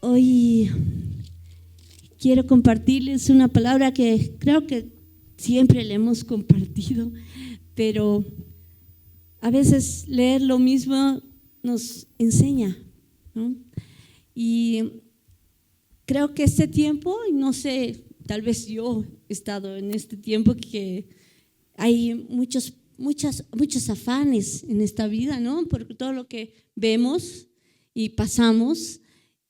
Hoy quiero compartirles una palabra que creo que siempre le hemos compartido, pero a veces leer lo mismo nos enseña, ¿no? Y creo que este tiempo, no sé, tal vez yo he estado en este tiempo que hay muchos afanes en esta vida, ¿no? Por todo lo que vemos y pasamos,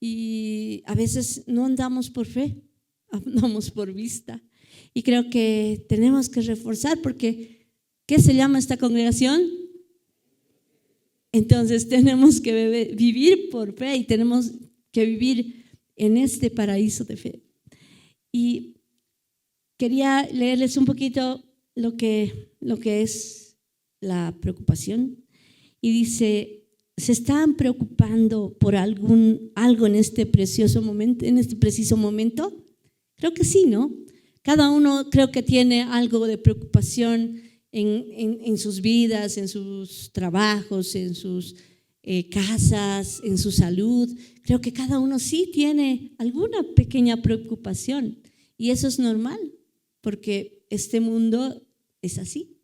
y a veces no andamos por fe, andamos por vista. Y creo que tenemos que reforzar, porque ¿qué se llama esta congregación? Entonces tenemos que vivir por fe y tenemos que vivir en este paraíso de fe. Y quería leerles un poquito lo que es la preocupación. Y dice: ¿se están preocupando por algo en este preciso momento? Creo que sí, ¿no? Cada uno creo que tiene algo de preocupación en sus vidas, en sus trabajos, en sus casas, en su salud. Creo que cada uno sí tiene alguna pequeña preocupación, y eso es normal, porque este mundo es así.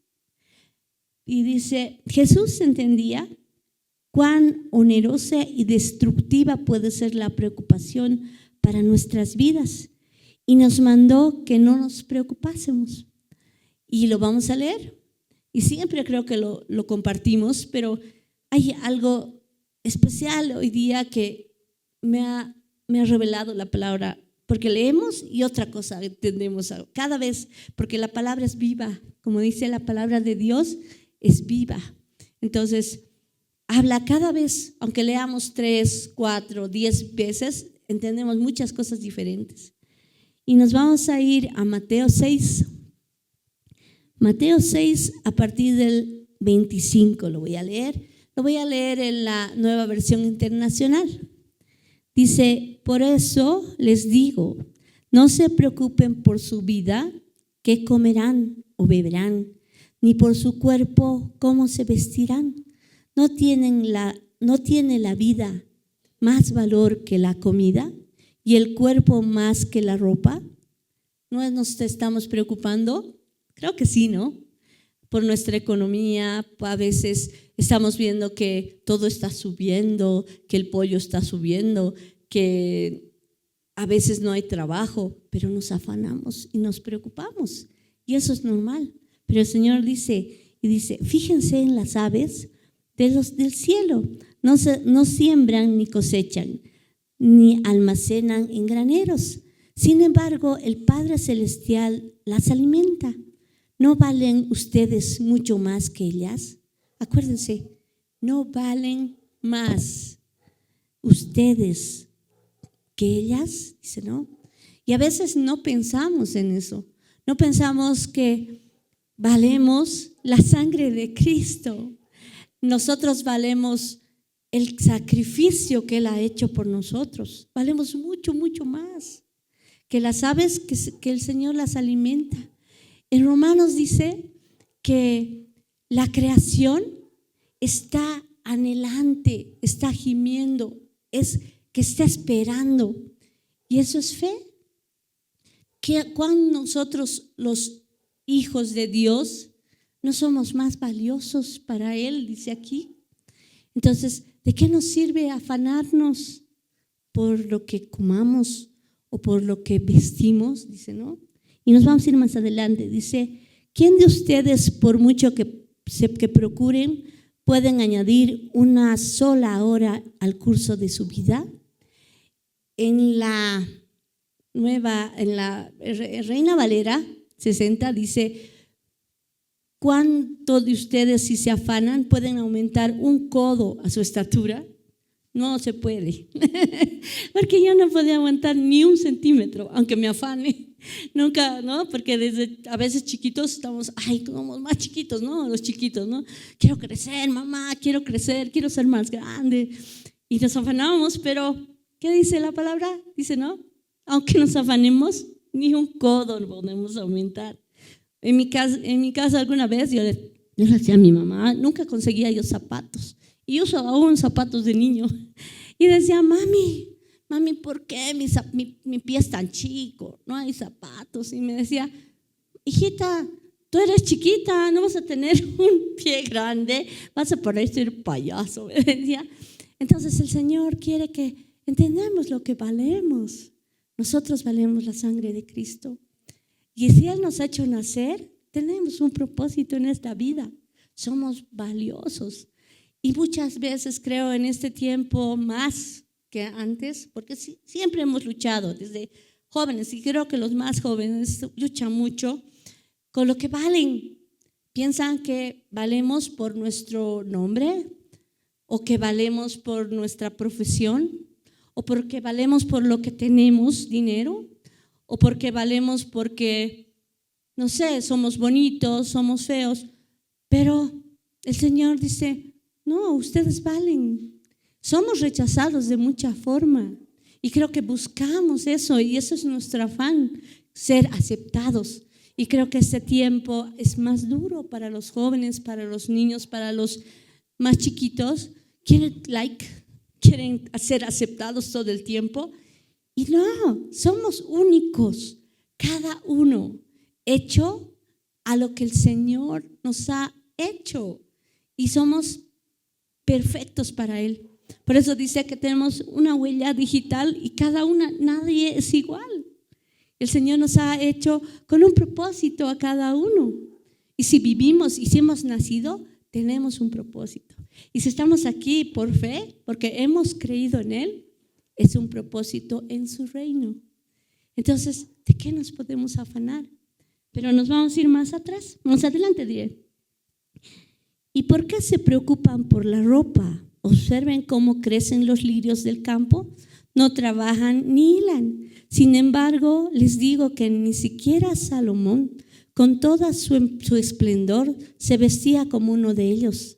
Y dice: Jesús entendía cuán onerosa y destructiva puede ser la preocupación para nuestras vidas, y nos mandó que no nos preocupásemos. Y lo vamos a leer, y siempre creo que lo compartimos, pero hay algo especial hoy día que me ha revelado la palabra, porque leemos y otra cosa entendemos cada vez, porque la palabra es viva, como dice la palabra de Dios, es viva. Entonces habla cada vez, aunque leamos 3, 4, 10 veces, entendemos muchas cosas diferentes. Y nos vamos a ir a Mateo 6. Mateo 6 a partir del 25 lo voy a leer. Lo voy a leer en la Nueva Versión Internacional. Dice: por eso les digo, no se preocupen por su vida, qué comerán o beberán, ni por su cuerpo, cómo se vestirán. ¿No tiene la vida más valor que la comida y el cuerpo más que la ropa? ¿No nos estamos preocupando? Creo que sí, ¿no? Por nuestra economía. A veces estamos viendo que todo está subiendo, que el pollo está subiendo, que a veces no hay trabajo, pero nos afanamos y nos preocupamos, y eso es normal. Pero el Señor dice, fíjense en las aves del cielo, no siembran ni cosechan, ni almacenan en graneros. Sin embargo, el Padre Celestial las alimenta. ¿No valen ustedes mucho más que ellas? Acuérdense, no valen más ustedes que ellas, dice, ¿no? Y a veces no pensamos en eso, no pensamos que valemos la sangre de Cristo. Nosotros valemos el sacrificio que Él ha hecho por nosotros. Valemos mucho, mucho más que las aves que el Señor las alimenta. En Romanos dice que la creación está anhelante, está gimiendo, que está esperando. Y eso es fe. Que cuando nosotros, los hijos de Dios, no somos más valiosos para Él, dice aquí. Entonces, ¿de qué nos sirve afanarnos por lo que comamos o por lo que vestimos? Dice, ¿no? Y nos vamos a ir más adelante. Dice: ¿quién de ustedes, por mucho que procuren, pueden añadir una sola hora al curso de su vida? En la Reina Valera 60 dice: ¿cuántos de ustedes, si se afanan, pueden aumentar un codo a su estatura? No se puede, porque yo no podía aguantar ni un centímetro, aunque me afane. Nunca, ¿no? Porque a veces chiquitos estamos, somos más chiquitos, ¿no? Los chiquitos, ¿no? Quiero crecer, mamá, quiero crecer, quiero ser más grande. Y nos afanamos, pero ¿qué dice la palabra? Dice, ¿no? Aunque nos afanemos, ni un codo podemos aumentar. En mi casa alguna vez yo le decía a mi mamá, nunca conseguía yo zapatos. Y uso aún zapatos de niño. Y decía: mami, mami, ¿por qué mi pie es tan chico? No hay zapatos. Y me decía, hijita, tú eres chiquita, no vas a tener un pie grande, vas a parecer payaso, me decía. Entonces el Señor quiere que entendamos lo que valemos. Nosotros valemos la sangre de Cristo. Y si Él nos ha hecho nacer, tenemos un propósito en esta vida. Somos valiosos. Y muchas veces creo en este tiempo más que antes, porque siempre hemos luchado desde jóvenes, y creo que los más jóvenes luchan mucho con lo que valen. Piensan que valemos por nuestro nombre, o que valemos por nuestra profesión, o porque valemos por lo que tenemos, dinero, o porque valemos porque, no sé, somos bonitos, somos feos. Pero el Señor dice, no, ustedes valen. Somos rechazados de mucha forma y creo que buscamos eso, y eso es nuestro afán, ser aceptados. Y creo que este tiempo es más duro para los jóvenes, para los niños, para los más chiquitos. Quieren ser aceptados todo el tiempo. Y no, somos únicos, cada uno hecho a lo que el Señor nos ha hecho, y somos perfectos para Él. Por eso dice que tenemos una huella digital y cada una, nadie es igual. El Señor nos ha hecho con un propósito a cada uno. Y si vivimos y si hemos nacido, tenemos un propósito. Y si estamos aquí por fe, porque hemos creído en Él, es un propósito en su reino. Entonces, ¿de qué nos podemos afanar? Pero nos vamos a ir más atrás, más adelante diré. ¿Y por qué se preocupan por la ropa? Observen cómo crecen los lirios del campo, no trabajan ni hilan. Sin embargo, les digo que ni siquiera Salomón, con todo su esplendor, se vestía como uno de ellos.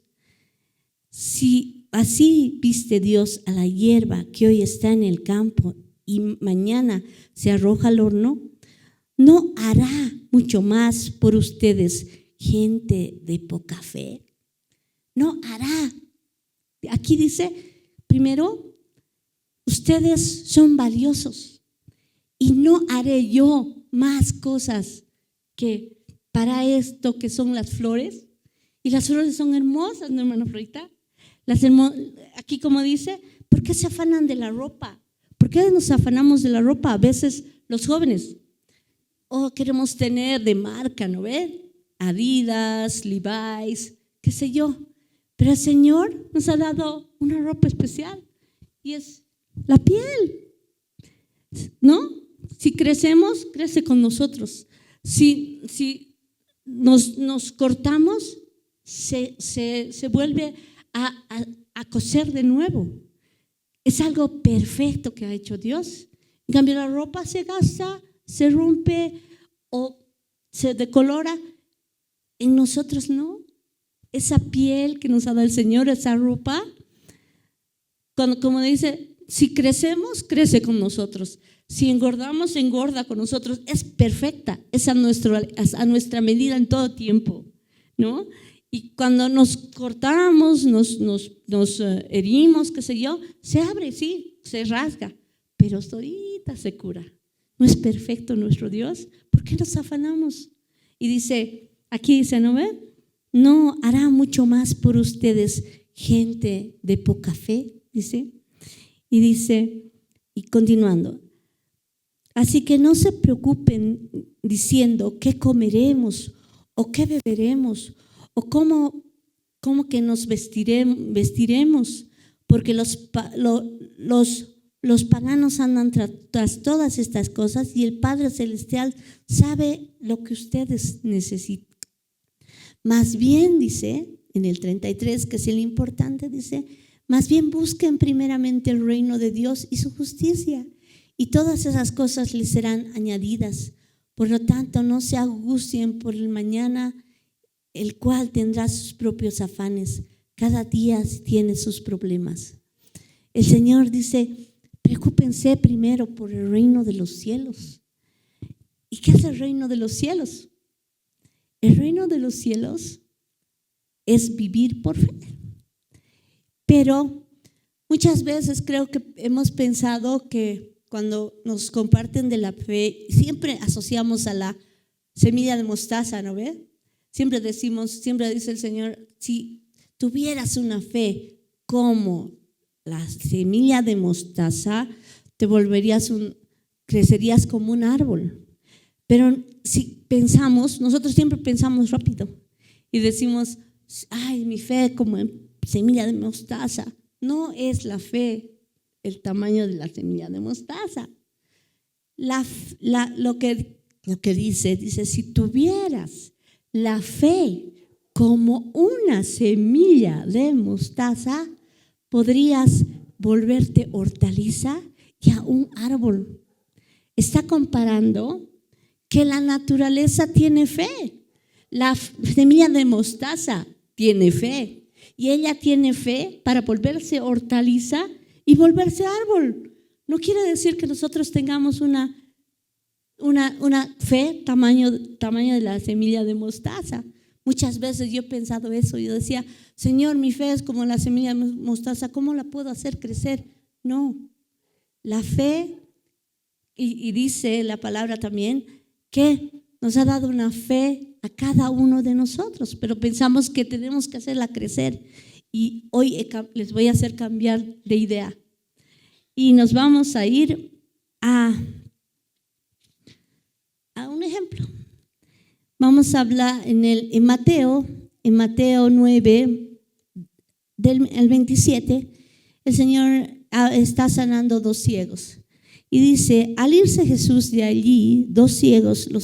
Si así viste Dios a la hierba que hoy está en el campo y mañana se arroja al horno, ¿no hará mucho más por ustedes, gente de poca fe? No hará. Aquí dice, primero, ustedes son valiosos y no haré yo más cosas que para esto que son las flores. Y las flores son hermosas, ¿no, hermana Florita? Aquí como dice, ¿por qué se afanan de la ropa? ¿Por qué nos afanamos de la ropa? A veces los jóvenes, queremos tener de marca, ¿no ve? Adidas, Levi's, qué sé yo. Pero el Señor nos ha dado una ropa especial y es la piel, ¿no? Si crecemos, crece con nosotros. Si nos cortamos, se vuelve a coser de nuevo. Es algo perfecto que ha hecho Dios. En cambio, la ropa se gasta, se rompe o se decolora. En nosotros no. Esa piel que nos ha dado el Señor, esa ropa, como dice, si crecemos, crece con nosotros. Si engordamos, engorda con nosotros. Es perfecta, es a nuestra medida en todo tiempo, ¿no? Y cuando nos cortamos, nos herimos, qué sé yo, se abre, sí, se rasga, pero solita se cura. ¿No es perfecto nuestro Dios? ¿Por qué nos afanamos? Y dice, aquí dice, ¿no ve? No hará mucho más por ustedes, gente de poca fe, dice. Y dice, y continuando, así que no se preocupen diciendo qué comeremos o qué beberemos o cómo que nos vestiremos, porque los paganos andan tras todas estas cosas y el Padre Celestial sabe lo que ustedes necesitan. Más bien, dice en el 33, que es el importante, dice, más bien busquen primeramente el reino de Dios y su justicia, y todas esas cosas les serán añadidas. Por lo tanto, no se angustien por el mañana, el cual tendrá sus propios afanes. Cada día tiene sus problemas. El Señor dice, preocúpense primero por el reino de los cielos. ¿Y qué es el reino de los cielos? El reino de los cielos es vivir por fe. Pero Muchas veces creo que hemos pensado que cuando nos comparten de la fe, siempre asociamos a la semilla de mostaza, ¿no ve? Siempre dice el Señor, si tuvieras una fe como la semilla de mostaza, crecerías como un árbol. Pero si nosotros siempre pensamos rápido y decimos, ay, mi fe como semilla de mostaza. No es la fe el tamaño de la semilla de mostaza. Lo que dice, si tuvieras la fe como una semilla de mostaza, podrías volverte hortaliza y a un árbol. Está comparando que la naturaleza tiene fe. La semilla de mostaza tiene fe. Y ella tiene fe para volverse hortaliza y volverse árbol. No quiere decir que nosotros tengamos una fe tamaño de la semilla de mostaza. Muchas veces yo he pensado eso. Yo decía, Señor, mi fe es como la semilla de mostaza. ¿Cómo la puedo hacer crecer? No. La fe, y dice la palabra también, que nos ha dado una fe a cada uno de nosotros, pero pensamos que tenemos que hacerla crecer. Y hoy les voy a hacer cambiar de idea. Y nos vamos a ir a un ejemplo. Vamos a hablar en Mateo 9, el 27, el Señor está sanando 2 ciegos. Y dice, al irse Jesús de allí, 2 ciegos lo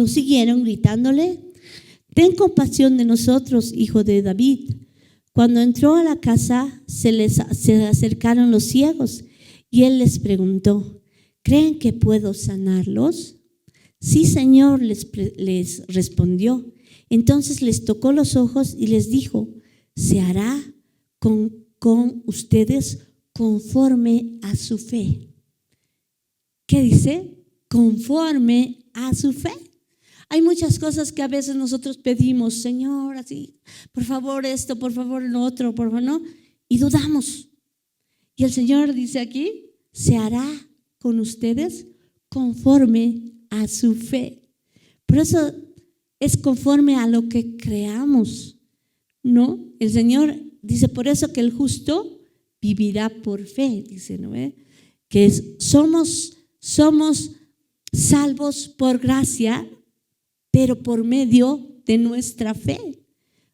siguieron gritándole, ten compasión de nosotros, hijo de David. Cuando entró a la casa, se acercaron los ciegos y él les preguntó, ¿creen que puedo sanarlos? Sí, Señor, les respondió. Entonces les tocó los ojos y les dijo, se hará con ustedes conforme a su fe. ¿Qué dice? Conforme a su fe. Hay muchas cosas que a veces nosotros pedimos, Señor, así, por favor esto, por favor lo otro, por favor no, y dudamos. Y el Señor dice aquí, se hará con ustedes conforme a su fe. Por eso es conforme a lo que creamos, ¿no? El Señor dice, por eso que el justo vivirá por fe, dice, ¿no? Que somos salvos por gracia, pero por medio de nuestra fe.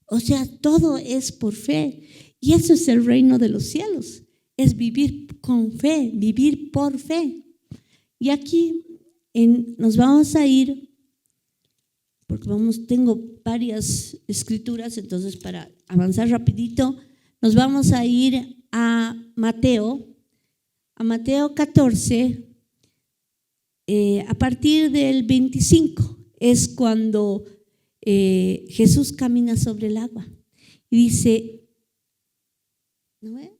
O sea, todo es por fe. Y eso es el reino de los cielos. Es vivir con fe, vivir por fe. Y aquí nos vamos a ir, porque tengo varias escrituras, entonces para avanzar rapidito, nos vamos a ir a Mateo 14, a partir del 25, es cuando Jesús camina sobre el agua. Y dice, ¿no ve?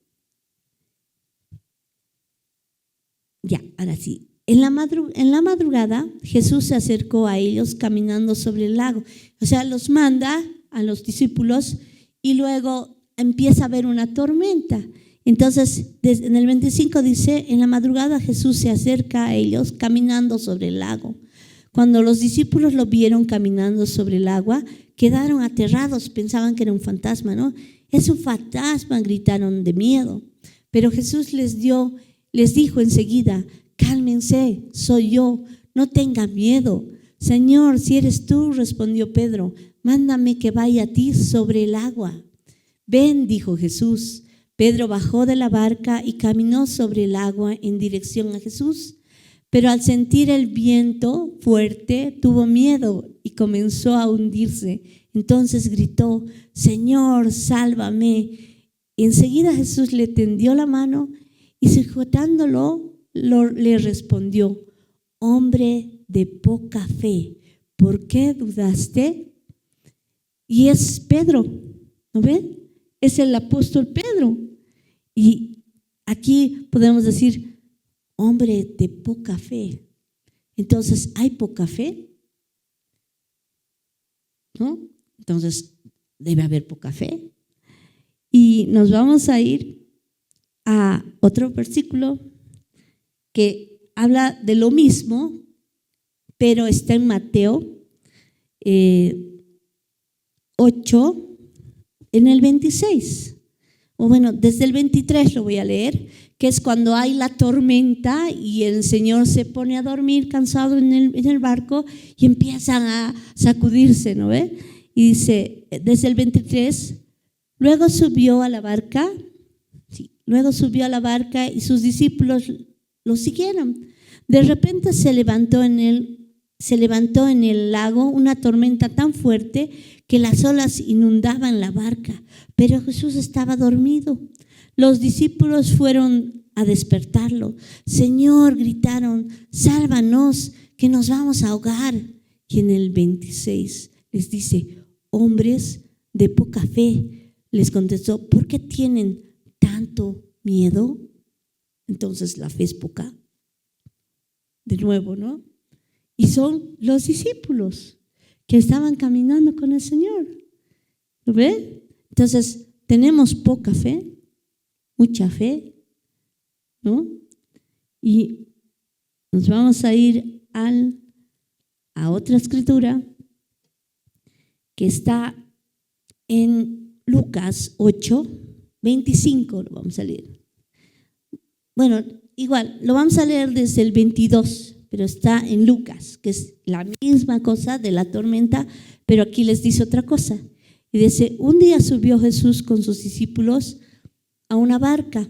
Ya, ahora sí. En la madrugada, Jesús se acercó a ellos caminando sobre el lago. O sea, los manda a los discípulos y luego empieza a haber una tormenta. Entonces, en el 25 dice, en la madrugada Jesús se acerca a ellos caminando sobre el lago. Cuando los discípulos lo vieron caminando sobre el agua, quedaron aterrados, pensaban que era un fantasma, ¿no? Es un fantasma, gritaron de miedo. Pero Jesús les dijo enseguida, cálmense, soy yo, no tengan miedo. Señor, si eres tú, respondió Pedro, mándame que vaya a ti sobre el agua. Ven, dijo Jesús. Pedro bajó de la barca y caminó sobre el agua en dirección a Jesús. Pero al sentir el viento fuerte, tuvo miedo y comenzó a hundirse. Entonces gritó, Señor, sálvame. Y enseguida Jesús le tendió la mano y sujetándolo, le respondió, hombre de poca fe, ¿por qué dudaste? Y es Pedro, ¿no ven? Es el apóstol Pedro. Y aquí podemos decir, hombre de poca fe. Entonces, ¿hay poca fe? ¿No? Entonces, debe haber poca fe. Y nos vamos a ir a otro versículo que habla de lo mismo, pero está en Mateo 8, en el 26. O bueno, desde el 23 lo voy a leer, que es cuando hay la tormenta y el Señor se pone a dormir cansado en el barco y empiezan a sacudirse, ¿no ve? Y dice, desde el 23, luego subió a la barca y sus discípulos lo siguieron. De repente se levantó en el lago una tormenta tan fuerte que las olas inundaban la barca, pero Jesús estaba dormido. Los discípulos fueron a despertarlo. Señor, gritaron, sálvanos, que nos vamos a ahogar. Y en el 26 les dice, hombres de poca fe, les contestó, ¿por qué tienen tanto miedo? Entonces la fe es poca. De nuevo, ¿no? Y son los discípulos que estaban caminando con el Señor. ¿Lo ve? Entonces, tenemos poca fe, mucha fe, ¿no? Y nos vamos a ir a otra escritura que está en Lucas 8, 25, lo vamos a leer. Bueno, igual, lo vamos a leer desde el 22, pero está en Lucas, que es la misma cosa de la tormenta, pero aquí les dice otra cosa. Y dice, un día subió Jesús con sus discípulos a una barca.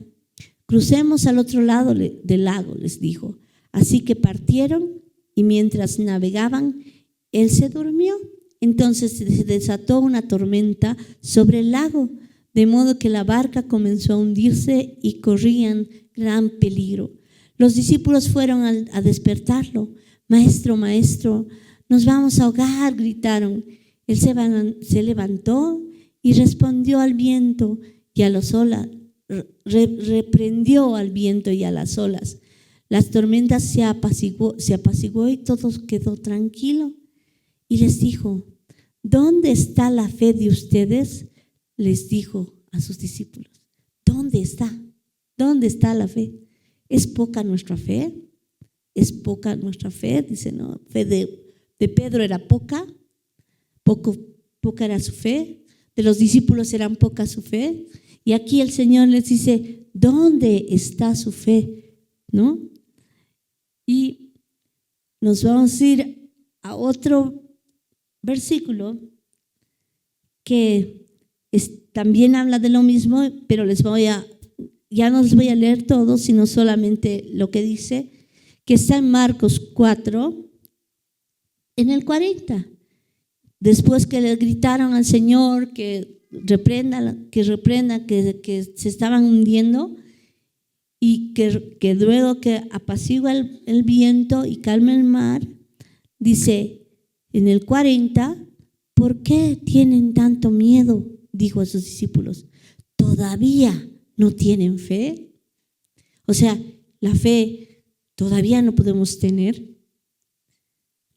Crucemos al otro lado del lago, les dijo. Así que partieron y mientras navegaban, él se durmió. Entonces se desató una tormenta sobre el lago, de modo que la barca comenzó a hundirse y corrían gran peligro. Los discípulos fueron a despertarlo. Maestro, maestro, nos vamos a ahogar, gritaron. Él se levantó y respondió al viento y a las olas, reprendió al viento y a las olas. Las tormentas se apaciguó y todo quedó tranquilo. Y les dijo, ¿dónde está la fe de ustedes? Les dijo a sus discípulos, ¿dónde está? ¿Dónde está la fe? ¿Es poca nuestra fe? ¿Es poca nuestra fe? Dice, no, fe de Pedro era poca, poca era su fe, de los discípulos eran poca su fe. Y aquí el Señor les dice, ¿dónde está su fe? ¿No? Y nos vamos a ir a otro versículo que también habla de lo mismo, pero ya no les voy a leer todo, sino solamente lo que dice, que está en Marcos 4, en el 40. Después que le gritaron al Señor que reprenda, que se estaban hundiendo y que luego que apacigua el viento y calma el mar, dice en el 40, ¿por qué tienen tanto miedo? Dijo a sus discípulos, ¿todavía no tienen fe? O sea, la fe todavía no podemos tener,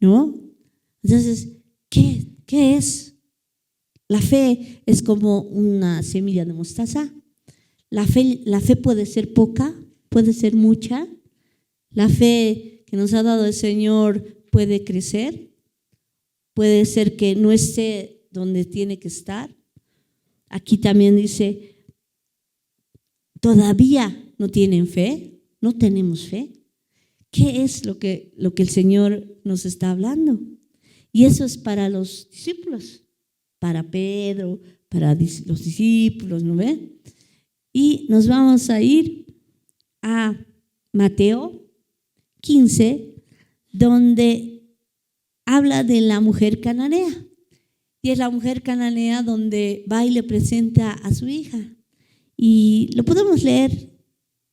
¿no? Entonces, ¿qué es? La fe es como una semilla de mostaza. La fe puede ser poca, puede ser mucha. La fe que nos ha dado el Señor puede crecer, puede ser que no esté donde tiene que estar. Aquí también dice, ¿todavía no tienen fe? ¿No tenemos fe? ¿Qué es lo que el Señor nos está hablando? Y eso es para los discípulos, para Pedro, para los discípulos, ¿no ve? Y nos vamos a ir a Mateo 15, donde habla de la mujer cananea. Y es la mujer cananea donde va y le presenta a su hija. Y lo podemos leer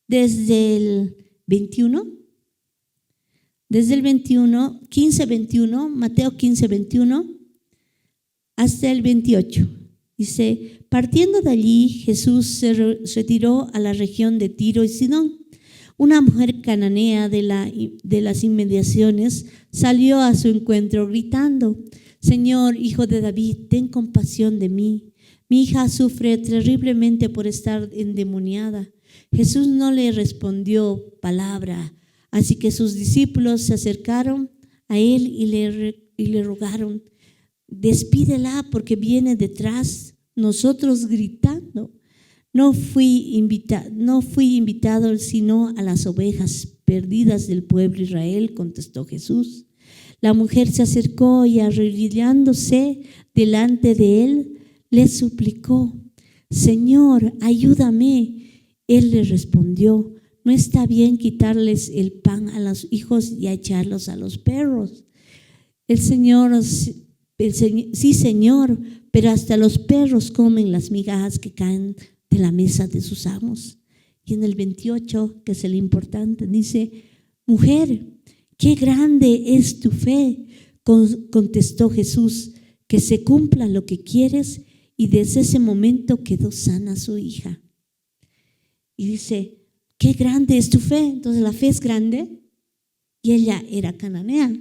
desde el 21. Desde el 21, 15-21, Mateo 15-21, hasta el 28. Dice, partiendo de allí, Jesús se retiró a la región de Tiro y Sidón. Una mujer cananea de las inmediaciones salió a su encuentro gritando, Señor, hijo de David, ten compasión de mí. Mi hija sufre terriblemente por estar endemoniada. Jesús no le respondió palabra, así que sus discípulos se acercaron a él y le rogaron: despídela porque viene detrás nosotros gritando. No fui invitado sino a las ovejas perdidas del pueblo de Israel, contestó Jesús. La mujer se acercó y arrodillándose delante de él, le suplicó: Señor, ayúdame. Él le respondió: no está bien quitarles el pan a los hijos y echarlos a los perros. Sí, Señor, pero hasta los perros comen las migajas que caen de la mesa de sus amos. Y en el 28, que es el importante, dice: mujer, qué grande es tu fe, contestó Jesús, que se cumpla lo que quieres. Y desde ese momento quedó sana su hija. Y dice: qué grande es tu fe. Entonces la fe es grande, y ella era cananea.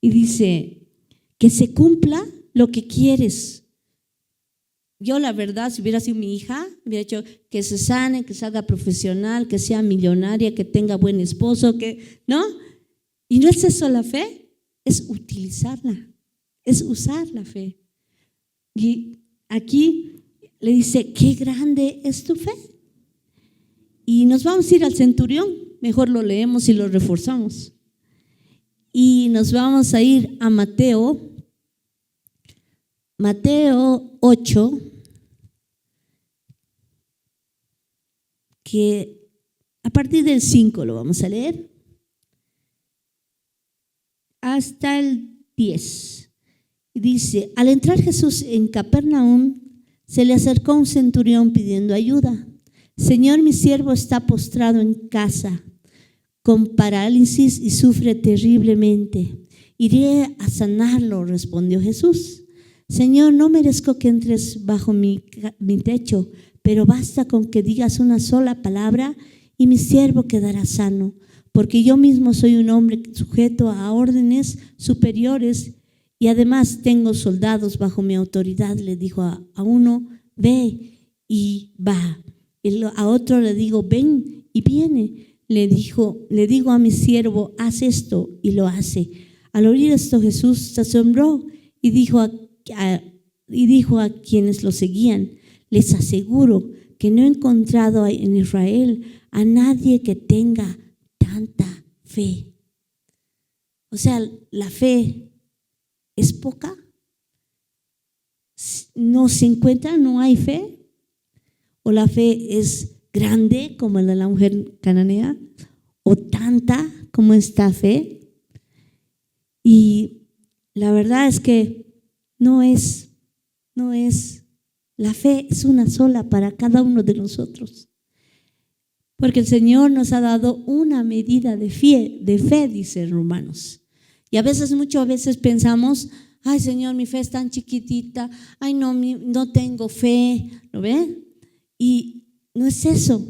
Y dice: que se cumpla lo que quieres. Yo, la verdad, si hubiera sido mi hija, hubiera dicho que se sane, que salga profesional, que sea millonaria, que tenga buen esposo, ¿no? Y no es eso la fe, es utilizarla, es usar la fe. Y aquí le dice: qué grande es tu fe. Y nos vamos a ir al centurión, mejor lo leemos y lo reforzamos. Y nos vamos a ir a Mateo 8, que a partir del 5 lo vamos a leer, hasta el 10. Y dice: al entrar Jesús en Capernaum, se le acercó un centurión pidiendo ayuda. Señor, mi siervo está postrado en casa, con parálisis y sufre terriblemente. Iré a sanarlo, respondió Jesús. Señor, no merezco que entres bajo mi techo, pero basta con que digas una sola palabra y mi siervo quedará sano, porque yo mismo soy un hombre sujeto a órdenes superiores y además tengo soldados bajo mi autoridad. Le dijo a uno: ve, y va. A otro le digo: ven, y viene. Le digo a mi siervo: haz esto, y lo hace. Al oír esto, Jesús se asombró y dijo a quienes lo seguían: les aseguro que no he encontrado en Israel a nadie que tenga tanta fe. O sea, la fe es poca, no se encuentra, no hay fe. O la fe es grande como la de la mujer cananea, o tanta como esta fe. Y la verdad es que no es la fe, es una sola para cada uno de nosotros. Porque el Señor nos ha dado una medida de fe, dice Romanos. Y muchas veces pensamos: ay, Señor, mi fe es tan chiquitita, ay, no tengo fe, ¿lo ven? Y no es eso.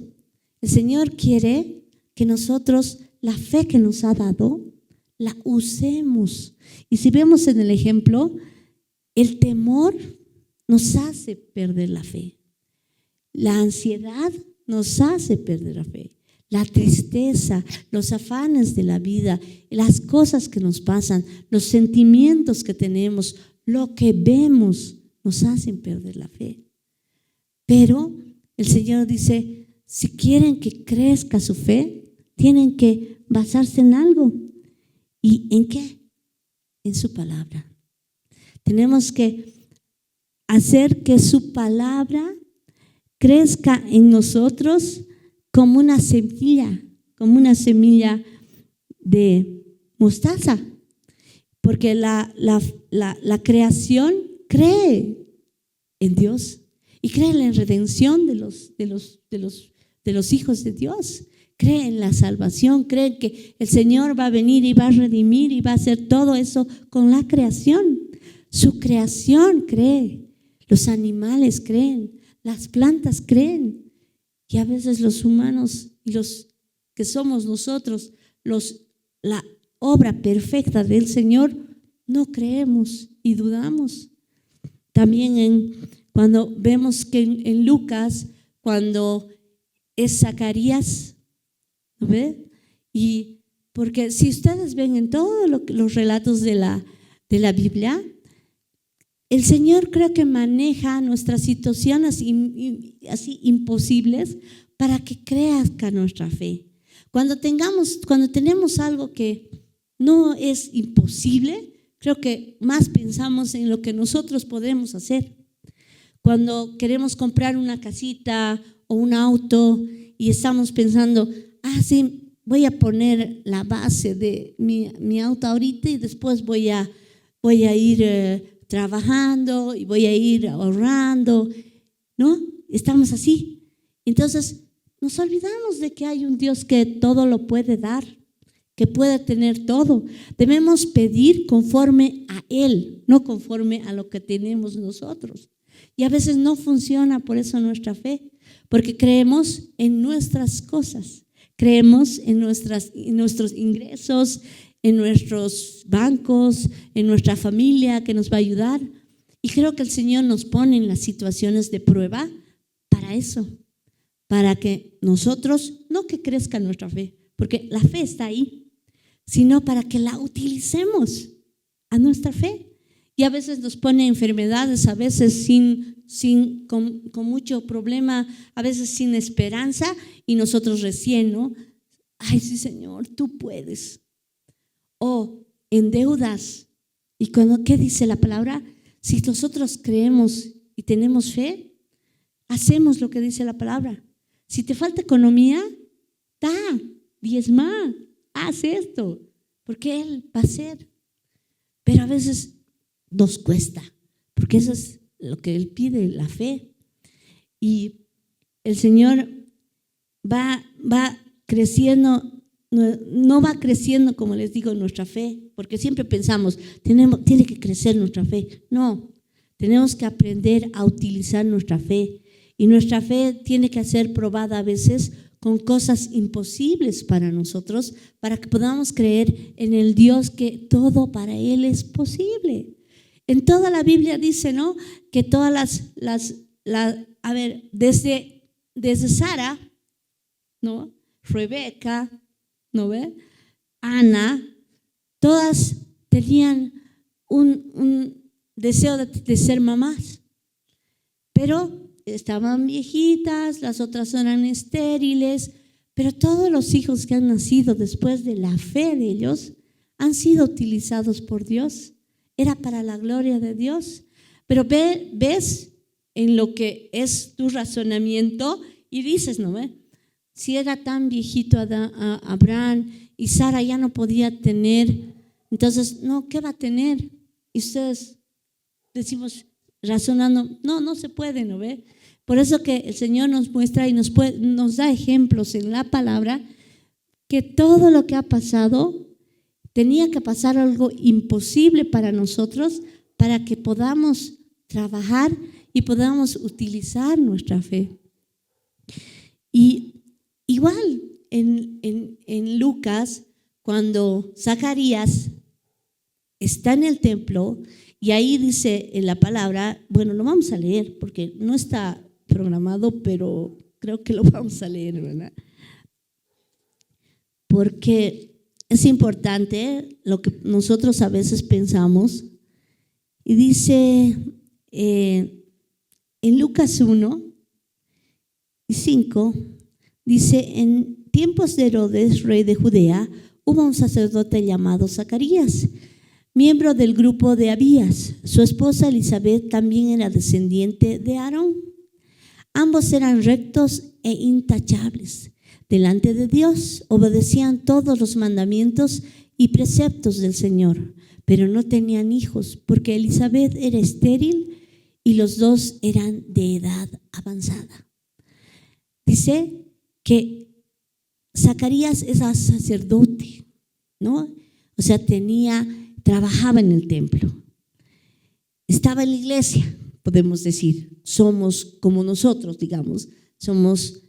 El Señor quiere que nosotros la fe que nos ha dado la usemos. Y si vemos en el ejemplo, el temor nos hace perder la fe. La ansiedad nos hace perder la fe. La tristeza, los afanes de la vida, las cosas que nos pasan, los sentimientos que tenemos, lo que vemos, nos hacen perder la fe. Pero el Señor dice: si quieren que crezca su fe, tienen que basarse en algo. ¿Y en qué? En su palabra. Tenemos que hacer que su palabra crezca en nosotros como una semilla de mostaza. Porque la creación cree en Dios y cree en la redención de los hijos de Dios. Cree en la salvación, cree que el Señor va a venir y va a redimir y va a hacer todo eso con la creación. Su creación cree, los animales creen, las plantas creen. Y a veces los humanos y los que somos nosotros, la obra perfecta del Señor, no creemos y dudamos. También cuando vemos que en Lucas, cuando es Zacarías, ¿no ve? Y porque si ustedes ven en todos los relatos de la Biblia, el Señor creo que maneja nuestras situaciones así imposibles para que crezca nuestra fe. Cuando tenemos algo que no es imposible, creo que más pensamos en lo que nosotros podemos hacer. Cuando queremos comprar una casita o un auto y estamos pensando, sí, voy a poner la base de mi auto ahorita y después voy a ir trabajando y voy a ir ahorrando, ¿no? Estamos así. Entonces nos olvidamos de que hay un Dios que todo lo puede dar, que puede tener todo. Debemos pedir conforme a Él, no conforme a lo que tenemos nosotros. Y a veces no funciona por eso nuestra fe, porque creemos en nuestras cosas, creemos en nuestros ingresos, en nuestros bancos, en nuestra familia que nos va a ayudar. Y creo que el Señor nos pone en las situaciones de prueba para eso, para que nosotros, no que crezca nuestra fe, porque la fe está ahí, sino para que la utilicemos a nuestra fe. Y a veces nos pone enfermedades, a veces con mucho problema, a veces sin esperanza, y nosotros recién, ¿no? Ay, sí, Señor, tú puedes. O en deudas. ¿Y qué dice la palabra? Si nosotros creemos y tenemos fe, hacemos lo que dice la palabra. Si te falta economía, da, diezma, haz esto, porque Él va a hacer. Pero a veces nos cuesta, porque eso es lo que Él pide, la fe. Y el Señor va creciendo. No va creciendo, como les digo, nuestra fe, porque siempre pensamos, tiene que crecer nuestra fe. No, tenemos que aprender a utilizar nuestra fe, y nuestra fe tiene que ser probada a veces con cosas imposibles para nosotros, para que podamos creer en el Dios que todo para Él es posible. En toda la Biblia dice, ¿no?, que todas desde Sara, ¿no?, Rebeca, ¿no ve?, Ana, todas tenían un deseo de ser mamás, pero estaban viejitas, las otras eran estériles, pero todos los hijos que han nacido después de la fe de ellos han sido utilizados por Dios. Era para la gloria de Dios. Pero ves en lo que es tu razonamiento y dices, ¿no ve?, si era tan viejito Abraham y Sara ya no podía tener, entonces, no, ¿qué va a tener? Y ustedes decimos, razonando, no se puede, ¿no ve? Por eso que el Señor nos muestra y nos da ejemplos en la palabra, que todo lo que ha pasado tenía que pasar algo imposible para nosotros, para que podamos trabajar y podamos utilizar nuestra fe. Y igual en Lucas, cuando Zacarías está en el templo, y ahí dice en la palabra, bueno, lo vamos a leer porque no está programado, pero creo que lo vamos a leer, ¿verdad? Porque es importante lo que nosotros a veces pensamos. Y dice en Lucas 1:5, dice, en tiempos de Herodes, rey de Judea, hubo un sacerdote llamado Zacarías, miembro del grupo de Abías. Su esposa Elizabeth también era descendiente de Aarón. Ambos eran rectos e intachables delante de Dios, obedecían todos los mandamientos y preceptos del Señor, pero no tenían hijos porque Elizabeth era estéril y los dos eran de edad avanzada. Dice que Zacarías era sacerdote, ¿no? O sea, trabajaba en el templo, estaba en la iglesia, podemos decir, somos como nosotros, digamos, somos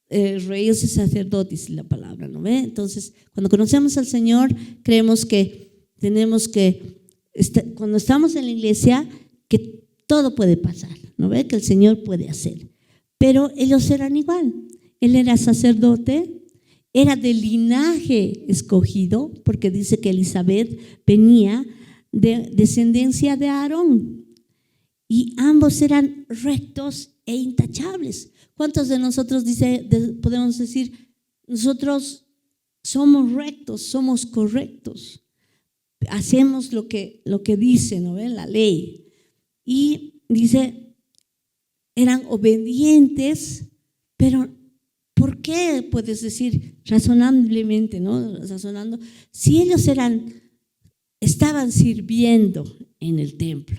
reyes y sacerdotes, la palabra, ¿no ve? Entonces, cuando conocemos al Señor, creemos que tenemos que, cuando estamos en la iglesia, que todo puede pasar, ¿no ve? Que el Señor puede hacer. Pero ellos eran igual, él era sacerdote, era del linaje escogido, porque dice que Elizabeth venía de descendencia de Aarón, y ambos eran rectos e intachables. ¿Cuántos de nosotros podemos decir, nosotros somos rectos, somos correctos, hacemos lo que dice, ¿no ven? La ley? Y dice, eran obedientes, pero ¿por qué? Puedes decir razonablemente, ¿no? Razonando, si ellos estaban sirviendo en el templo,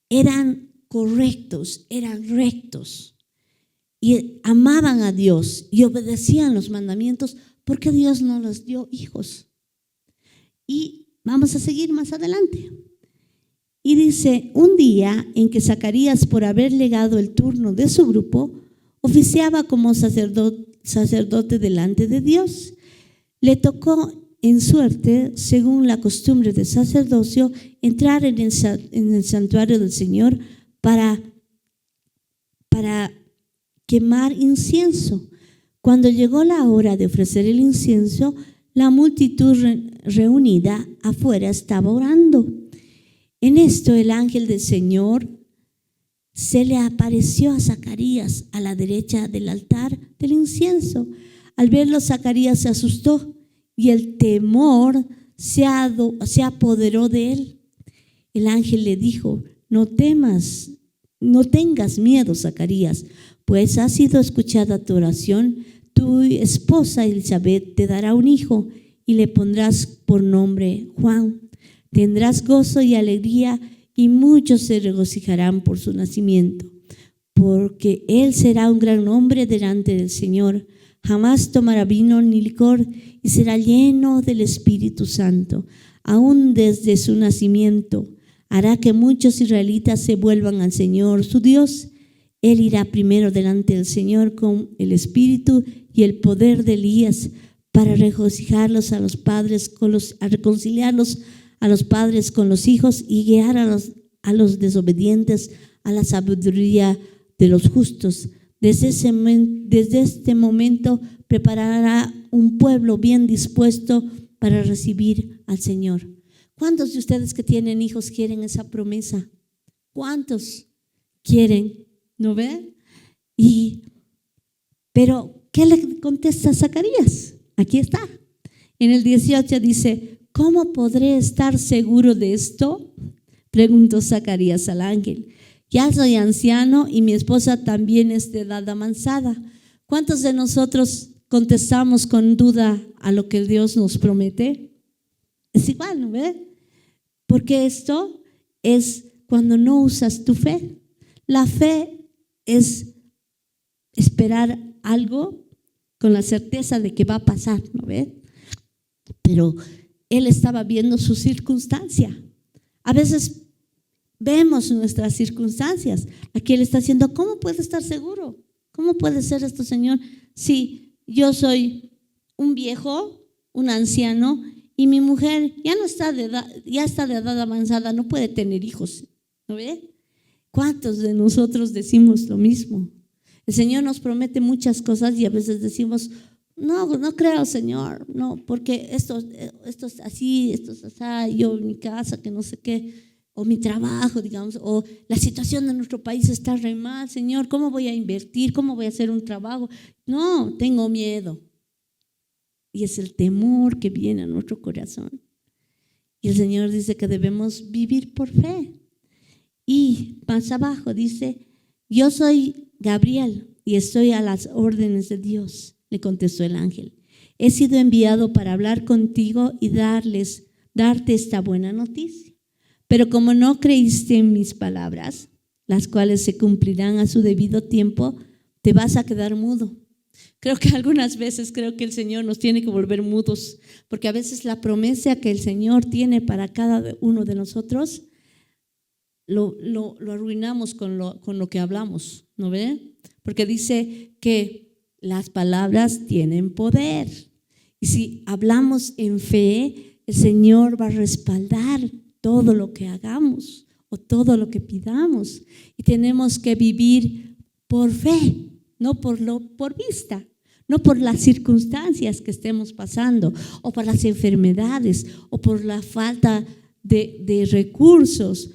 eran correctos, eran rectos y amaban a Dios y obedecían los mandamientos, ¿por qué Dios no les dio hijos? Y vamos a seguir más adelante. Y dice, un día en que Zacarías, por haber legado el turno de su grupo, oficiaba como sacerdote delante de Dios, le tocó en suerte, según la costumbre del sacerdocio, entrar en el santuario del Señor para quemar incienso. Cuando llegó la hora de ofrecer el incienso, la multitud reunida afuera estaba orando. En esto el ángel del Señor se le apareció a Zacarías a la derecha del altar del incienso. Al verlo, Zacarías se asustó y el temor se apoderó de él. El ángel le dijo, no temas, no tengas miedo, Zacarías, pues ha sido escuchada tu oración. Tu esposa Elizabeth te dará un hijo y le pondrás por nombre Juan. Tendrás gozo y alegría y muchos se regocijarán por su nacimiento, porque él será un gran hombre delante del Señor. Jamás tomará vino ni licor y será lleno del Espíritu Santo. Aún desde su nacimiento hará que muchos israelitas se vuelvan al Señor su Dios. Él irá primero delante del Señor con el espíritu y el poder de Elías para regocijarlos a los padres, a reconciliarlos a los padres con los hijos y guiar a los desobedientes a la sabiduría de los justos. Desde este momento preparará un pueblo bien dispuesto para recibir al Señor. ¿Cuántos de ustedes que tienen hijos quieren esa promesa? ¿Cuántos quieren? ¿No ve? Pero ¿qué le contesta Zacarías? Aquí está. En el 18 dice, ¿cómo podré estar seguro de esto? Preguntó Zacarías al ángel. Ya soy anciano y mi esposa también es de edad avanzada. ¿Cuántos de nosotros contestamos con duda a lo que Dios nos promete? Es igual, ¿no ve? Porque esto es cuando no usas tu fe. La fe es esperar algo con la certeza de que va a pasar, ¿no ve? Pero él estaba viendo su circunstancia. A veces vemos nuestras circunstancias. Aquí él está diciendo, ¿cómo puede estar seguro? ¿Cómo puede ser esto, Señor? Si yo soy un viejo, un anciano, y mi mujer ya no está de edad, ya está de edad avanzada, no puede tener hijos, ¿no ve? ¿Cuántos de nosotros decimos lo mismo? El Señor nos promete muchas cosas y a veces decimos, no creo, Señor, no, porque esto es así, esto es así, yo en mi casa, que no sé qué, o mi trabajo, digamos, o la situación de nuestro país está re mal, Señor, ¿cómo voy a invertir? ¿Cómo voy a hacer un trabajo? No, tengo miedo. Y es el temor que viene a nuestro corazón. Y el Señor dice que debemos vivir por fe. Y más abajo dice, yo soy Gabriel y estoy a las órdenes de Dios, le contestó el ángel. He sido enviado para hablar contigo y darte esta buena noticia. Pero como no creíste en mis palabras, las cuales se cumplirán a su debido tiempo, te vas a quedar mudo. Creo que algunas veces creo que el Señor nos tiene que volver mudos, porque a veces la promesa que el Señor tiene para cada uno de nosotros lo arruinamos con lo que hablamos, ¿no ve? Porque dice que las palabras tienen poder. Y si hablamos en fe, el Señor va a respaldar todo lo que hagamos o todo lo que pidamos. Y tenemos que vivir por fe. no por vista, no por las circunstancias que estemos pasando, o por las enfermedades, o por la falta de recursos.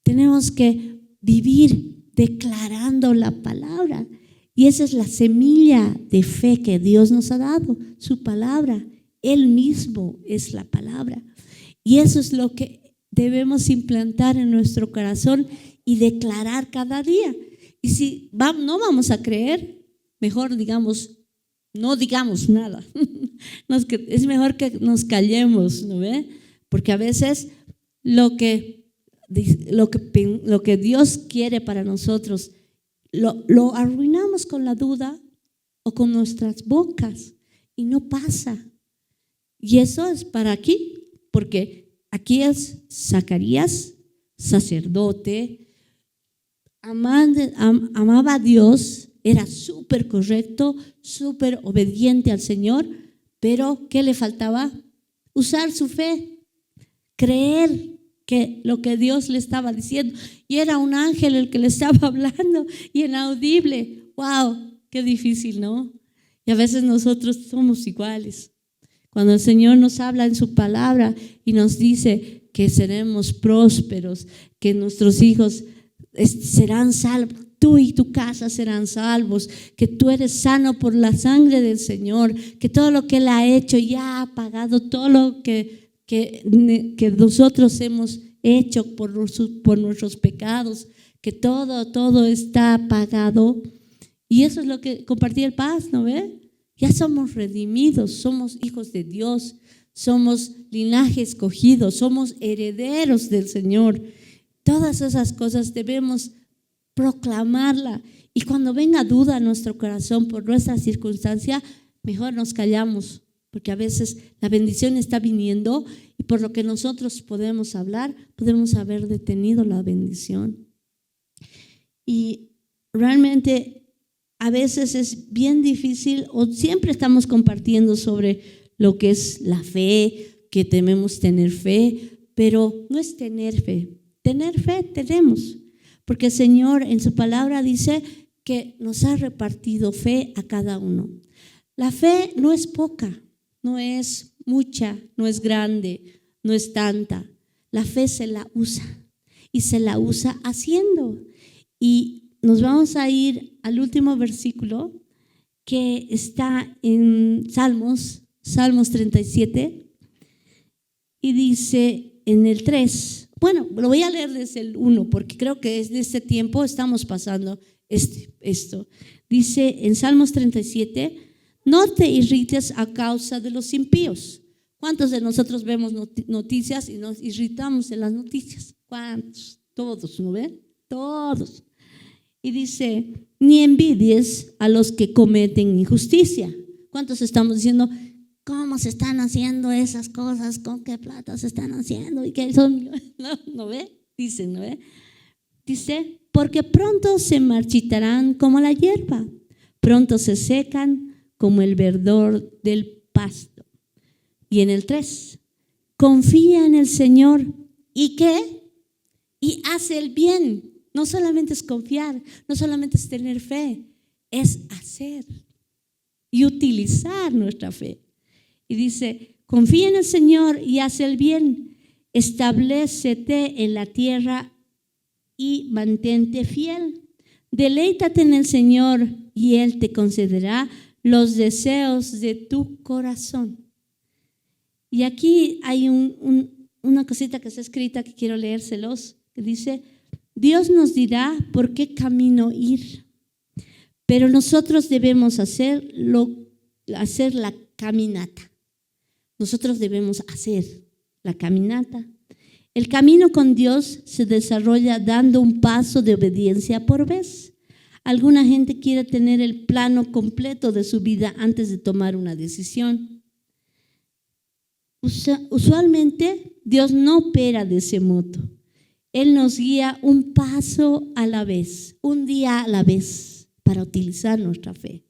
Tenemos que vivir declarando la palabra. Y esa es la semilla de fe que Dios nos ha dado, su palabra. Él mismo es la palabra. Y eso es lo que debemos implantar en nuestro corazón y declarar cada día. Y si no vamos a creer, mejor no digamos nada. Es mejor que nos callemos, ¿no ve? Porque a veces lo que Dios quiere para nosotros lo arruinamos con la duda o con nuestras bocas y no pasa. Y eso es para aquí, porque aquí es Zacarías, sacerdote, amaba a Dios, era súper correcto, súper obediente al Señor, pero ¿qué le faltaba? Usar su fe, creer que lo que Dios le estaba diciendo, y era un ángel el que le estaba hablando y inaudible. ¡Wow! Qué difícil, ¿no? Y a veces nosotros somos iguales. Cuando el Señor nos habla en su palabra y nos dice que seremos prósperos, que nuestros hijos serán salvos, tú y tu casa serán salvos, que tú eres sano por la sangre del Señor, que todo lo que Él ha hecho ya ha pagado todo lo que nosotros hemos hecho por nuestros pecados, que todo está pagado. Y eso es lo que compartía el Paz, ¿no ve? Ya somos redimidos, somos hijos de Dios, somos linaje escogido, somos herederos del Señor. Todas esas cosas debemos proclamarla. Y cuando venga duda a nuestro corazón por nuestra circunstancia, mejor nos callamos, porque a veces la bendición está viniendo y por lo que nosotros podemos hablar, podemos haber detenido la bendición. Y realmente a veces es bien difícil, o siempre estamos compartiendo sobre lo que es la fe, que debemos tener fe, pero no es tener fe. Tener fe tenemos, porque el Señor en su palabra dice que nos ha repartido fe a cada uno. La fe no es poca, no es mucha, no es grande, no es tanta. La fe se la usa y se la usa haciendo. Y nos vamos a ir al último versículo que está en Salmos 37 y dice en el 3, bueno, lo voy a leer desde el 1 porque creo que desde este tiempo estamos pasando esto. Dice en Salmos 37, no te irrites a causa de los impíos. ¿Cuántos de nosotros vemos noticias y nos irritamos en las noticias? ¿Cuántos? Todos, ¿no ven? Todos. Y dice, ni envidies a los que cometen injusticia. ¿Cuántos estamos diciendo, cómo se están haciendo esas cosas? ¿Con qué plata se están haciendo? ¿Y qué son? ¿No ve? Dicen, ¿no ve? Dice, porque pronto se marchitarán como la hierba, pronto se secan como el verdor del pasto. Y en el 3, confía en el Señor. ¿Y qué? Y hace el bien. No solamente es confiar, no solamente es tener fe, es hacer y utilizar nuestra fe. Y dice, confía en el Señor y haz el bien, establécete en la tierra y mantente fiel. Deleítate en el Señor y Él te concederá los deseos de tu corazón. Y aquí hay una cosita que está escrita que quiero leérselos, que dice, Dios nos dirá por qué camino ir, pero nosotros debemos hacer la caminata. Nosotros debemos hacer la caminata. El camino con Dios se desarrolla dando un paso de obediencia por vez. Alguna gente quiere tener el plano completo de su vida antes de tomar una decisión. Usualmente Dios no opera de ese modo. Él nos guía un paso a la vez, un día a la vez, para utilizar nuestra fe.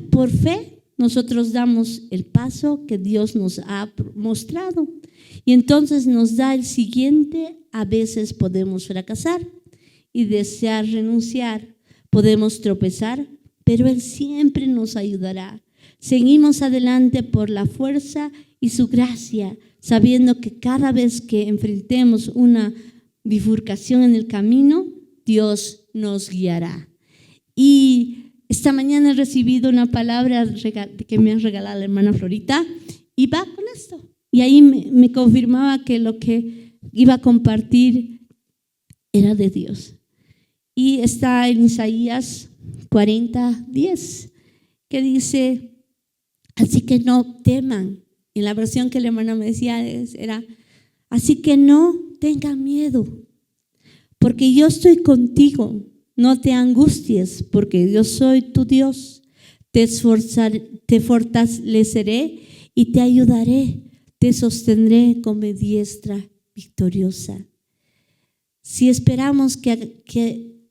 Por fe, nosotros damos el paso que Dios nos ha mostrado y entonces nos da el siguiente. A veces podemos fracasar y desear renunciar, podemos tropezar, pero Él siempre nos ayudará. Seguimos adelante por la fuerza y su gracia, sabiendo que cada vez que enfrentemos una bifurcación en el camino, Dios nos guiará. Y esta mañana he recibido una palabra que me ha regalado la hermana Florita y va con esto. Y ahí me confirmaba que lo que iba a compartir era de Dios. Y está en Isaías 40:10, que dice: así que no teman. En la versión que la hermana me decía era: así que no tengan miedo, porque yo estoy contigo. No te angusties, porque yo soy tu Dios. Te fortaleceré y te ayudaré. Te sostendré con mi diestra victoriosa. Si esperamos que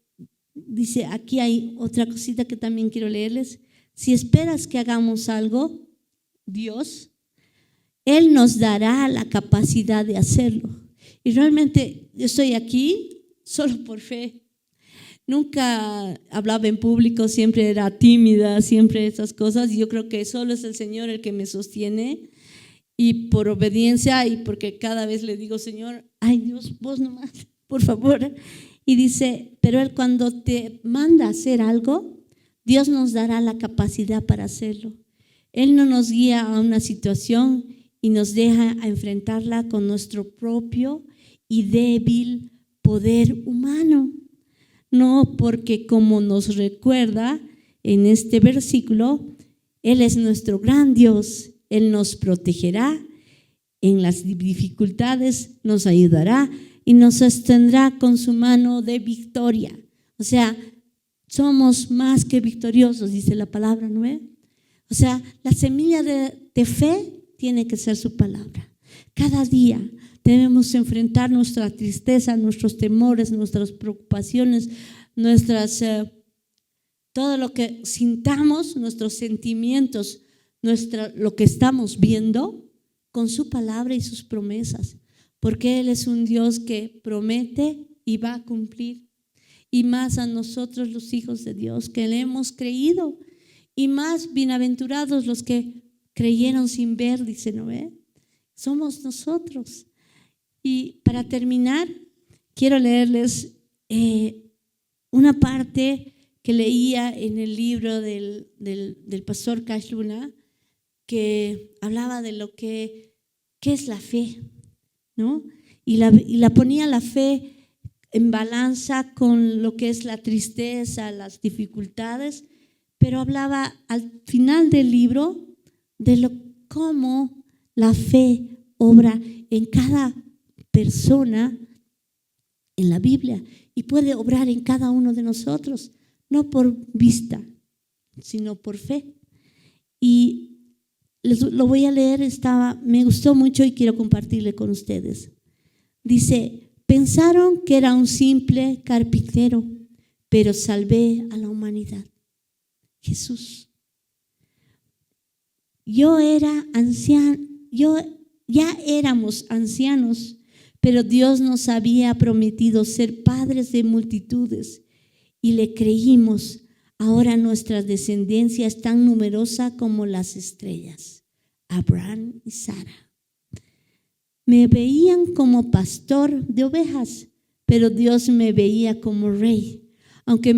dice, aquí hay otra cosita que también quiero leerles. Si esperas que hagamos algo, Dios, Él nos dará la capacidad de hacerlo. Y realmente yo estoy aquí solo por fe. Nunca hablaba en público, siempre era tímida, siempre esas cosas. Y yo creo que solo es el Señor el que me sostiene. Y por obediencia y porque cada vez le digo: Señor, ay Dios, vos nomás, por favor. Y dice, pero Él cuando te manda a hacer algo, Dios nos dará la capacidad para hacerlo. Él no nos guía a una situación y nos deja a enfrentarla con nuestro propio y débil poder humano. No, porque como nos recuerda en este versículo, Él es nuestro gran Dios. Él nos protegerá en las dificultades, nos ayudará y nos sostendrá con su mano de victoria. O sea, somos más que victoriosos, dice la palabra, ¿no es? O sea, la semilla de fe tiene que ser su palabra. Cada día debemos enfrentar nuestra tristeza, nuestros temores, nuestras preocupaciones, todo lo que sintamos, nuestros sentimientos, lo que estamos viendo, con su palabra y sus promesas, porque Él es un Dios que promete y va a cumplir. Y más a nosotros los hijos de Dios que le hemos creído, y más bienaventurados los que creyeron sin ver, dice Noé. Somos nosotros. Y para terminar, quiero leerles una parte que leía en el libro del pastor Cash Luna, que hablaba de lo que es la fe, ¿no? Y la ponía la fe en balanza con lo que es la tristeza, las dificultades, pero hablaba al final del libro de cómo la fe obra en cada persona en la Biblia y puede obrar en cada uno de nosotros, no por vista, sino por fe. Y lo voy a leer, me gustó mucho y quiero compartirle con ustedes. Dice: pensaron que era un simple carpintero, pero salvé a la humanidad. Jesús. Ya éramos ancianos, pero Dios nos había prometido ser padres de multitudes y le creímos. Ahora nuestra descendencia es tan numerosa como las estrellas. Abraham y Sara. Me veían como pastor de ovejas, pero Dios me veía como rey. Aunque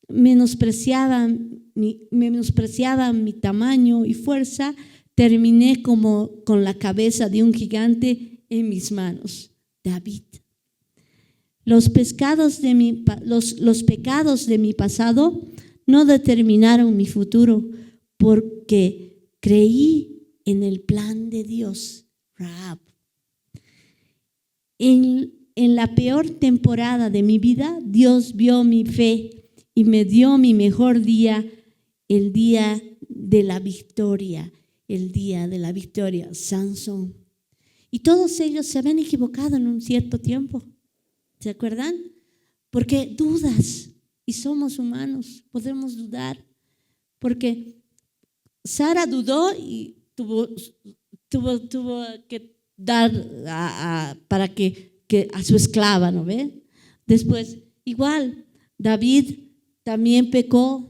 menospreciaban mi tamaño y fuerza, terminé como con la cabeza de un gigante en mis manos. David. Los pecados de mi pasado no determinaron mi futuro, porque creí en el plan de Dios. Rahab. En la peor temporada de mi vida, Dios vio mi fe y me dio mi mejor día, el día de la victoria, Sansón. Y todos ellos se habían equivocado en un cierto tiempo. ¿Se acuerdan? Porque dudas, y somos humanos, podemos dudar. Porque Sara dudó y tuvo que dar para que a su esclava, ¿no ve? Después, igual, David también pecó.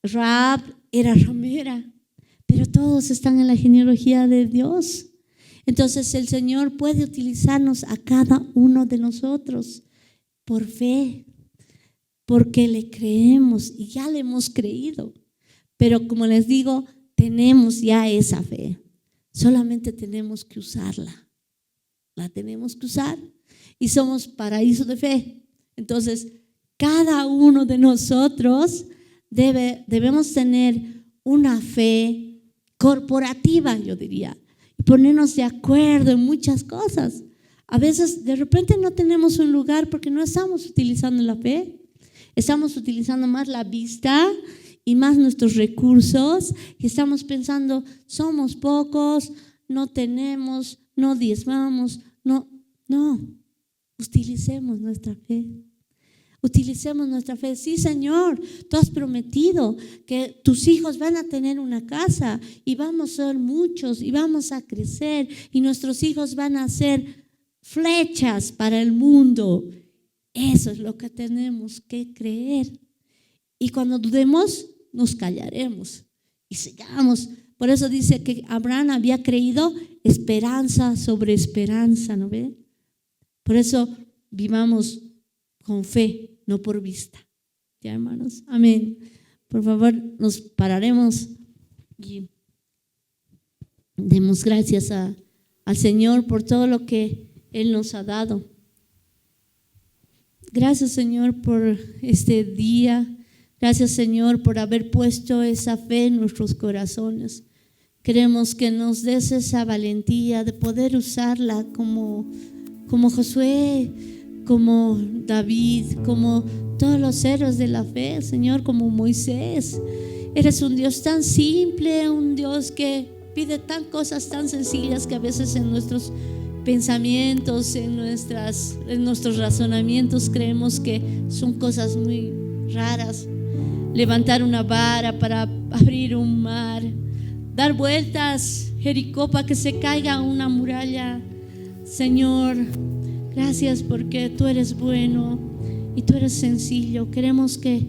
Rahab era ramera, pero todos están en la genealogía de Dios. Entonces el Señor puede utilizarnos a cada uno de nosotros por fe, porque le creemos y ya le hemos creído. Pero como les digo, tenemos ya esa fe. Solamente tenemos que usarla. La tenemos que usar y somos paraíso de fe. Entonces, cada uno de nosotros debemos tener una fe corporativa, yo diría, y ponernos de acuerdo en muchas cosas. A veces de repente no tenemos un lugar porque no estamos utilizando la fe, estamos utilizando más la vista y más nuestros recursos, y estamos pensando, somos pocos, no tenemos, no diezmamos, no, utilicemos nuestra fe. Utilicemos nuestra fe. Sí, Señor, tú has prometido que tus hijos van a tener una casa y vamos a ser muchos y vamos a crecer y nuestros hijos van a ser flechas para el mundo. Eso es lo que tenemos que creer. Y cuando dudemos, nos callaremos y sigamos. Por eso dice que Abraham había creído esperanza sobre esperanza, ¿no ve? Por eso vivamos con fe, no por vista. ¿Ya, hermanos? Amén. Por favor, nos pararemos y demos gracias al Señor por todo lo que Él nos ha dado. Gracias, Señor, por este día. Gracias, Señor, por haber puesto esa fe en nuestros corazones. Queremos que nos des esa valentía de poder usarla como Josué, como David, como todos los héroes de la fe, Señor, como Moisés. Eres un Dios tan simple, un Dios que pide tan cosas tan sencillas que a veces en nuestros pensamientos, en nuestros razonamientos creemos que son cosas muy raras. Levantar una vara para abrir un mar, dar vueltas Jericó para que se caiga una muralla. Señor, gracias porque tú eres bueno y tú eres sencillo. Queremos que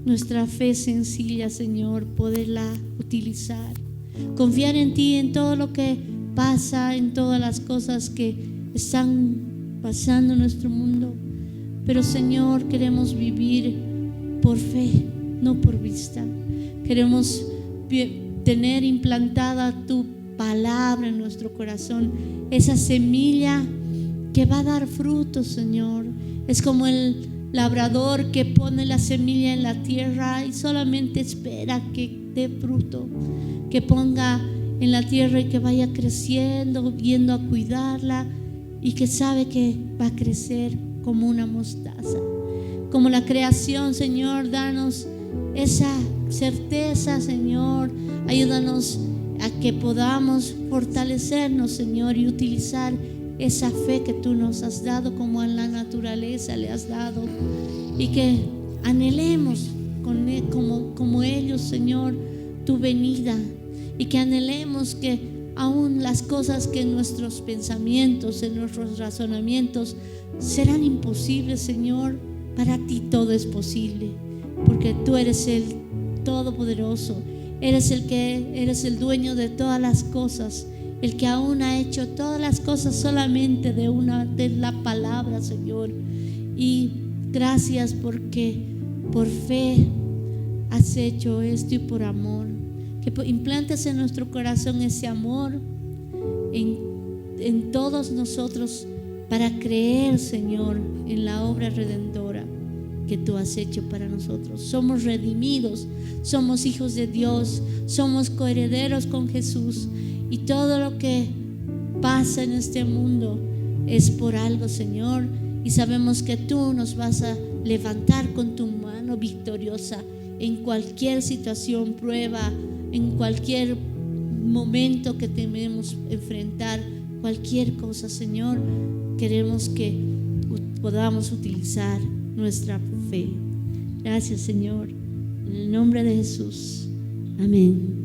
nuestra fe sencilla, Señor, poderla utilizar. Confiar en ti en todo lo que pasa, en todas las cosas que están pasando en nuestro mundo. Pero, Señor, queremos vivir por fe, no por vista. Queremos tener implantada tu palabra en nuestro corazón, esa semilla que va a dar frutos, Señor. Es como el labrador que pone la semilla en la tierra y solamente espera que dé fruto, que ponga en la tierra y que vaya creciendo, viendo a cuidarla y que sabe que va a crecer como una mostaza. Como la creación, Señor, danos esa certeza, Señor. Ayúdanos a que podamos fortalecernos, Señor, y utilizar esa fe que tú nos has dado, como a la naturaleza le has dado, y que anhelemos como ellos, Señor, tu venida, y que anhelemos que aún las cosas que en nuestros pensamientos, en nuestros razonamientos serán imposibles, Señor, para ti todo es posible, porque tú eres el Todopoderoso, eres el dueño de todas las cosas, el que aún ha hecho todas las cosas solamente de la palabra, Señor. Y gracias porque por fe has hecho esto y por amor. Que implantes en nuestro corazón ese amor en todos nosotros para creer, Señor, en la obra redentora que tú has hecho para nosotros. Somos redimidos, somos hijos de Dios, somos coherederos con Jesús, y todo lo que pasa en este mundo es por algo, Señor, y sabemos que tú nos vas a levantar con tu mano victoriosa en cualquier situación, prueba, en cualquier momento que tenemos que enfrentar, cualquier cosa, Señor. Queremos que podamos utilizar nuestra fe. Gracias, Señor, en el nombre de Jesús. Amén.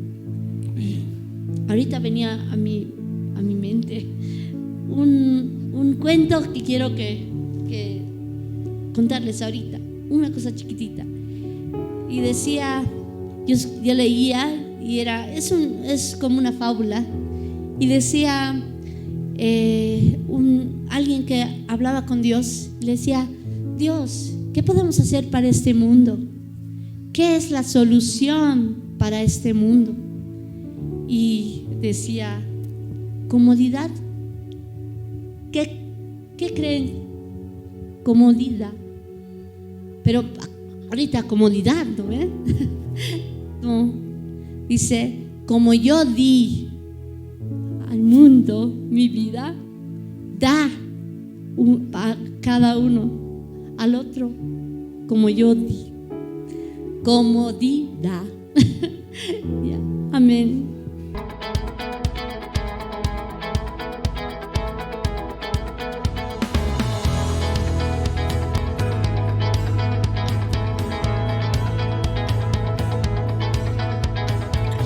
Ahorita venía a mi mente un cuento que quiero que contarles ahorita, una cosa chiquitita. Y decía, yo leía y es como una fábula. Y decía alguien que hablaba con Dios, le decía: Dios, ¿qué podemos hacer para este mundo? ¿Qué es la solución para este mundo? Y decía: comodidad. ¿Qué creen? Comodidad. Pero ahorita comodidad, ¿no ven? No. Dice: como yo di al mundo mi vida, da a cada uno al otro como yo di. Comodidad. Yeah. Amén.